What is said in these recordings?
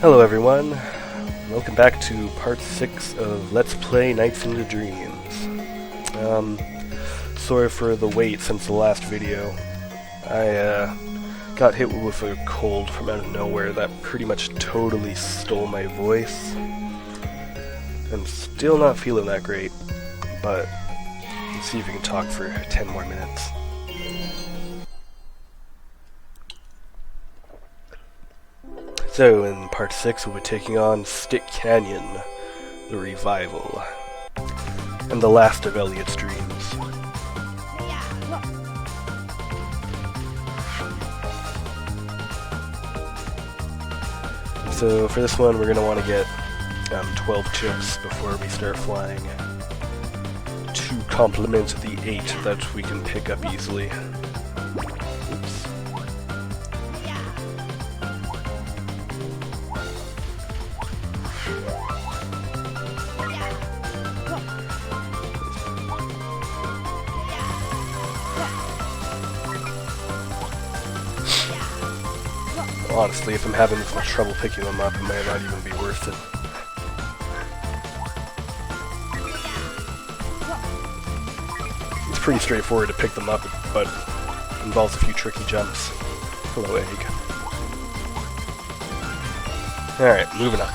Hello everyone, welcome back to part 6 of Let's Play Nights into Dreams. Sorry for the wait since the last video. I got hit with a cold from out of nowhere that pretty much totally stole my voice. I'm still not feeling that great, but let's see if we can talk for 10 more minutes. So, in part 6, we'll be taking on Stick Canyon, the revival, and the last of Elliot's dreams. So, for this one, we're going to want to get 12 chips before we start flying, to complement the 8 that we can pick up easily. Oops. Honestly, if I'm having this much trouble picking them up, it might not even be worth it. It's pretty straightforward to pick them up, but it involves a few tricky jumps. Hello, egg. Alright, moving on.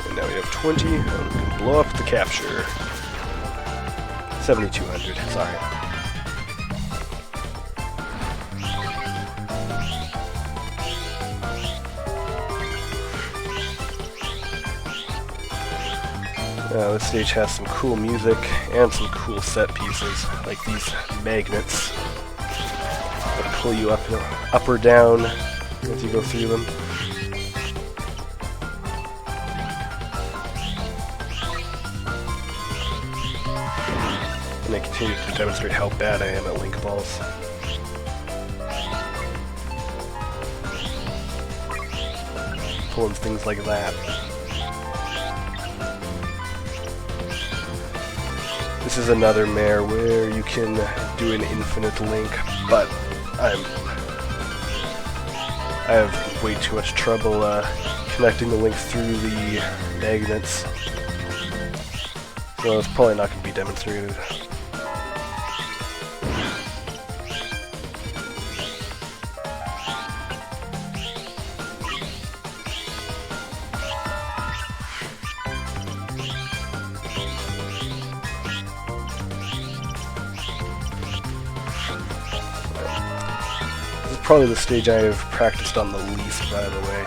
And now we have 20, and we can blow up the capture. 7,200, sorry. This stage has some cool music and some cool set pieces, like these magnets that pull you up or down as you go through them. And I continue to demonstrate how bad I am at link balls. Pulling things like that. This is another mare where you can do an infinite link, but I have way too much trouble connecting the link through the magnets, so it's probably not going to be demonstrated. Probably the stage I have practiced on the least, by the way.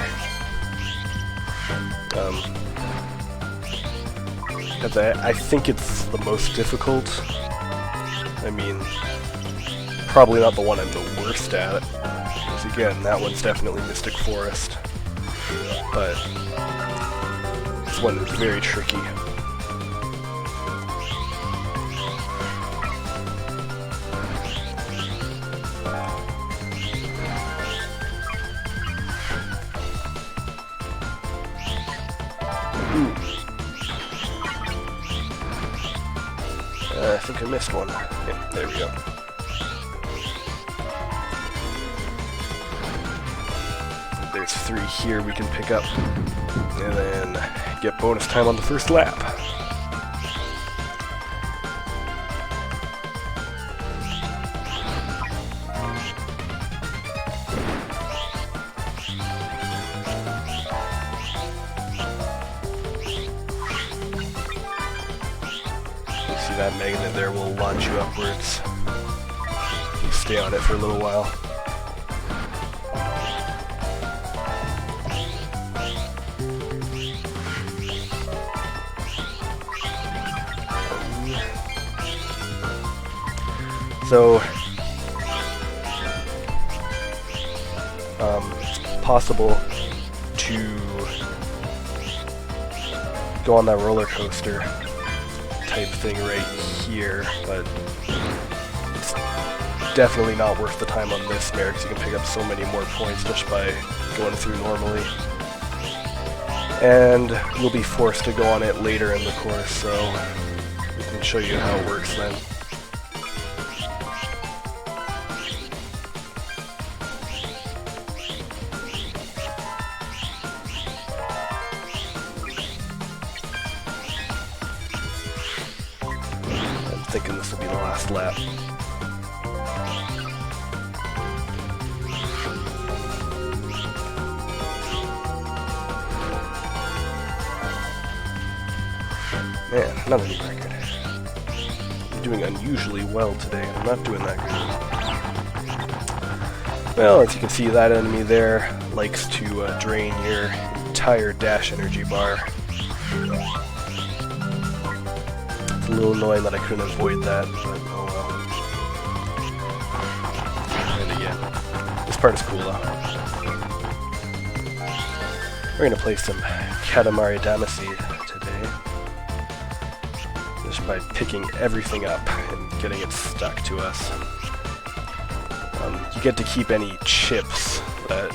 Because I think it's the most difficult. I mean, probably not the one I'm the worst at. Because again, that one's definitely Mystic Forest. But this one is very tricky. I think I missed one. Yeah, there we go. There's 3 here we can pick up. And then get bonus time on the first lap. That magnet there will launch you upwards. You stay on it for a little while. So, it's possible to go on that roller coaster type thing right here, but it's definitely not worth the time on this mare because you can pick up so many more points just by going through normally. And you'll be forced to go on it later in the course, so we can show you how it works then. thinking this will be the last lap. Man, another new record. I'm doing unusually well today, and I'm not doing that good. Well, as you can see, that enemy there likes to drain your entire dash energy bar. It's a little annoying that I couldn't avoid that, but oh well. And again, this part is cool though. We're gonna play some Katamari Damacy today, just by picking everything up and getting it stuck to us. You get to keep any chips that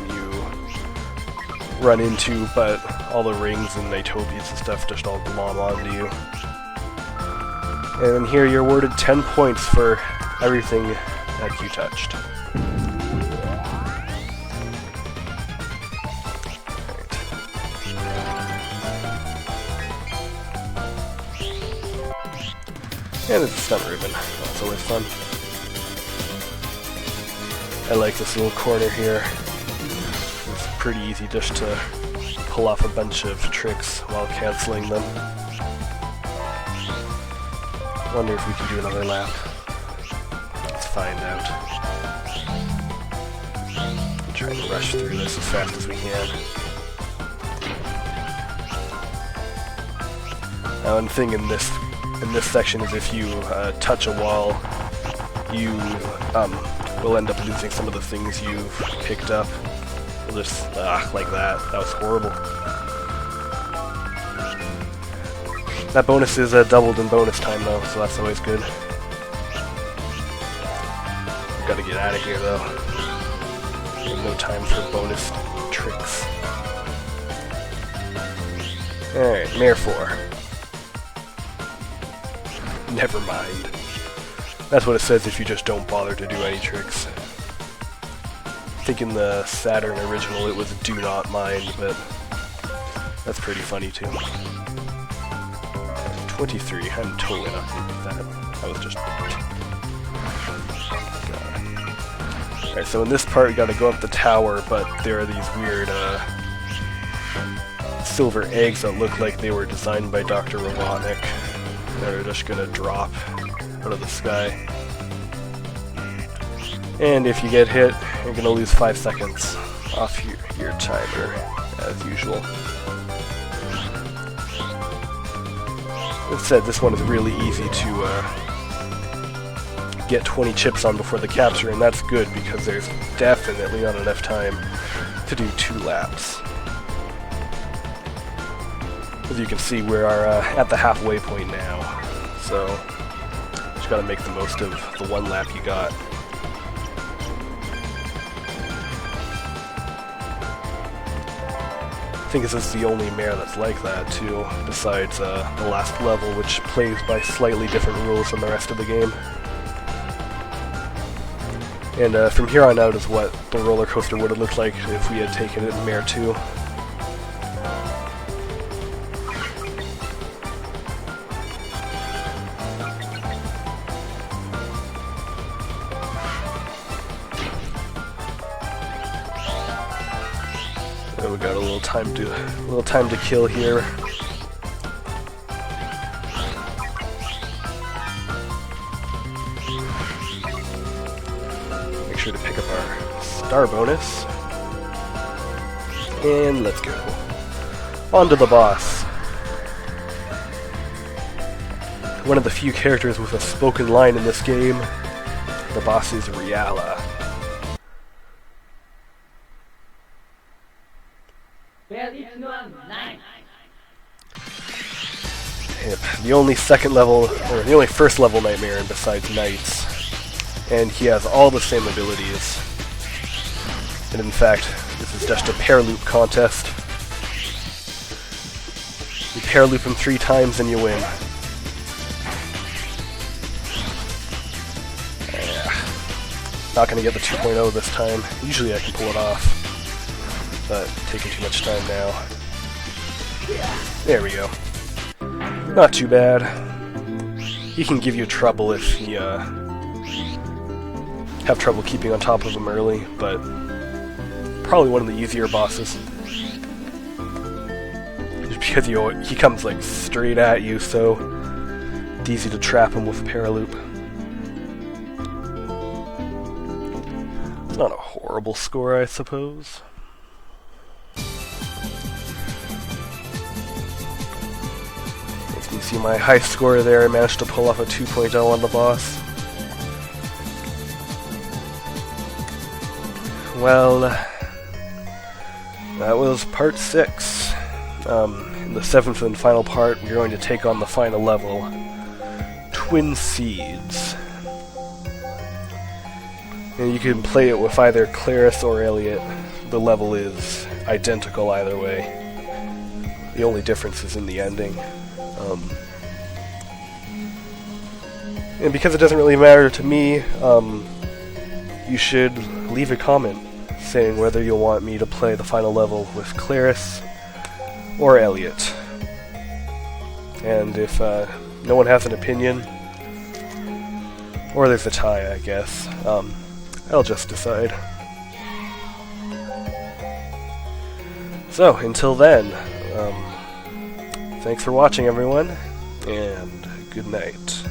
you run into, but all the rings and Nitopias and stuff just all glom onto you. And here you're awarded 10 points for everything that you touched. And it's a stunt ribbon. That's always fun. I like this little corner here. It's pretty easy just to pull off a bunch of tricks while canceling them. Wonder if we can do another lap. Let's find out. Try and rush through this as fast as we can. Now, one thing in this section is if you touch a wall, you will end up losing some of the things you've picked up. We'll just like that. That was horrible. That bonus is doubled in bonus time though, so that's always good. Gotta get out of here though. There's no time for bonus tricks. Alright, Mare 4. Never mind. That's what it says if you just don't bother to do any tricks. I think in the Saturn original it was do not mind, but that's pretty funny too. 23, I'm totally not going to do that. That was just... Alright, so in this part you gotta go up the tower, but there are these weird silver eggs that look like they were designed by Dr. Robotnik. They're just gonna drop out of the sky. And if you get hit, you're gonna lose 5 seconds off your timer, as usual. That said, this one is really easy to get 20 chips on before the capture, and that's good because there's definitely not enough time to do 2 laps. As you can see, we are at the halfway point now, so just gotta make the most of the 1 lap you got. I think this is the only mare that's like that too, besides the last level, which plays by slightly different rules than the rest of the game. And from here on out is what the roller coaster would have looked like if we had taken it in Mare 2. We got a little time to kill here. Make sure to pick up our star bonus. And let's go. On to the boss. One of the few characters with a spoken line in this game. The boss is Riala. Yep, the only first level nightmare besides Knights, and he has all the same abilities. And in fact, this is just a pair loop contest. You pair loop him 3 times and you win. Not gonna get the 2.0 this time. Usually I can pull it off, but taking too much time now. There we go. Not too bad. he can give you trouble if you have trouble keeping on top of him early, but probably one of the easier bosses. Just because he comes like straight at you, so it's easy to trap him with a paraloop. It's not a horrible score, I suppose. As you can see my high score there, I managed to pull off a 2.0 on the boss. Well, that was part 6. In the 7th and final part, we're going to take on the final level, Twin Seeds. And you can play it with either Claris or Elliot. The level is identical either way. The only difference is in the ending. And because it doesn't really matter to me, you should leave a comment saying whether you'll want me to play the final level with Claris or Elliot. And if no one has an opinion, or there's a tie, I guess, I'll just decide. So, until then, thanks for watching, everyone, and good night.